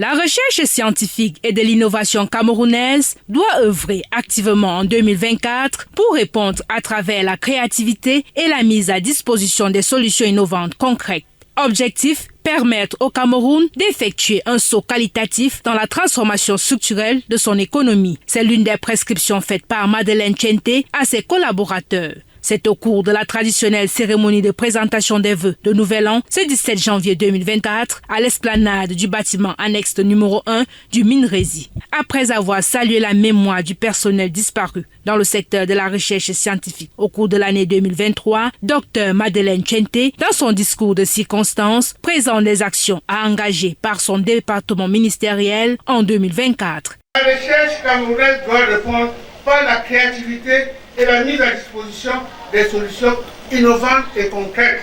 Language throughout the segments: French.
La recherche scientifique et de l'innovation camerounaise doit œuvrer activement en 2024 pour répondre à travers la créativité et la mise à disposition des solutions innovantes concrètes. Objectif, permettre au Cameroun d'effectuer un saut qualitatif dans la transformation structurelle de son économie. C'est l'une des prescriptions faites par Madeleine Tchenté à ses collaborateurs. C'est au cours de la traditionnelle cérémonie de présentation des vœux de Nouvel An, ce 17 janvier 2024, à l'esplanade du bâtiment annexe numéro 1 du MINRESI. Après avoir salué la mémoire du personnel disparu dans le secteur de la recherche scientifique au cours de l'année 2023, Dr Madeleine Tchenté, dans son discours de circonstance, présente les actions à engager par son département ministériel en 2024. La recherche camerounaise doit répondre par la créativité et la mise à disposition des solutions innovantes et concrètes.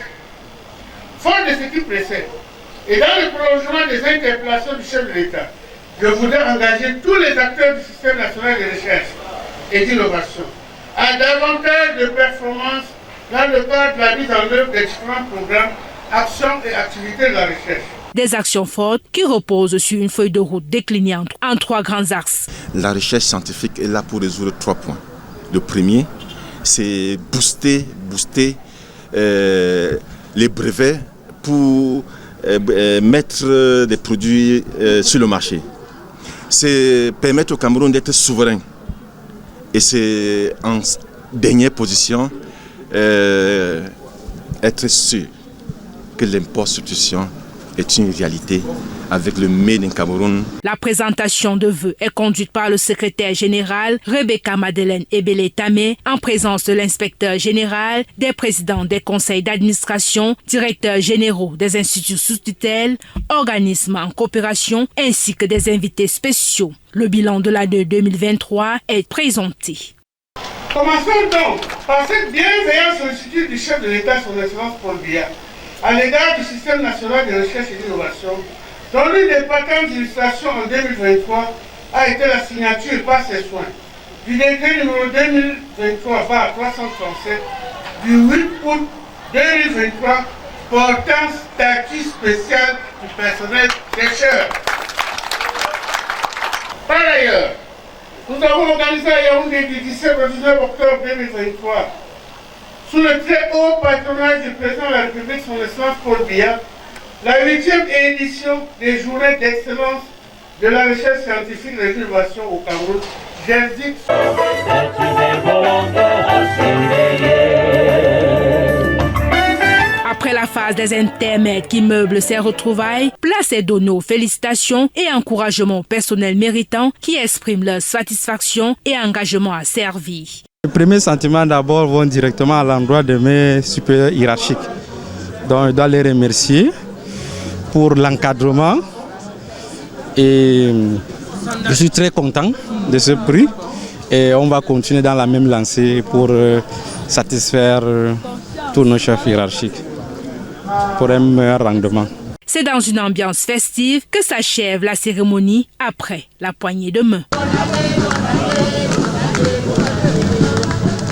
Fort de ce qui précède, et dans le prolongement des interpellations du chef de l'État, je voudrais engager tous les acteurs du système national de recherche et d'innovation à davantage de performances dans le cadre de la mise en œuvre des différents programmes, actions et activités de la recherche. Des actions fortes qui reposent sur une feuille de route déclinée en 3 grands axes. La recherche scientifique est là pour résoudre 3 points. Le premier, c'est booster les brevets pour mettre des produits sur le marché. C'est permettre au Cameroun d'être souverain. Et c'est en dernière position, être sûr que l'import substitution est une réalité avec le Made in Cameroun. La présentation de vœux est conduite par le secrétaire général Rebecca Madeleine Ebele-Tamé en présence de l'inspecteur général, des présidents des conseils d'administration, directeurs généraux des instituts sous tutelle, organismes en coopération ainsi que des invités spéciaux. Le bilan de l'année 2023 est présenté. Commençons donc par cette bienveillante sollicitude du chef de l'État, son Excellence Paul Biya, à l'égard du système national de recherche et d'innovation, dont l'une des patentes d'illustration en 2023 a été la signature par ses soins du décret numéro 2023/337 du 8 août 2023 portant statut spécial du personnel chercheur. Par ailleurs, nous avons organisé à Yaoundé du 17 au 19 octobre 2023, sous le très haut patronage du président de la République, son Excellence Paul Biya, la 8e édition des journées d'excellence de la recherche scientifique et de l'innovation au Cameroun, GERSIC. Après la phase des intermèdes qui meublent ces retrouvailles, place est donnée aux félicitations et encouragements au personnel méritant qui expriment leur satisfaction et engagement à servir. Les premiers sentiments d'abord vont directement à l'endroit de mes supérieurs hiérarchiques. Donc je dois les remercier pour l'encadrement et je suis très content de ce prix et on va continuer dans la même lancée pour satisfaire tous nos chefs hiérarchiques pour un meilleur rendement. C'est dans une ambiance festive que s'achève la cérémonie après la poignée de main.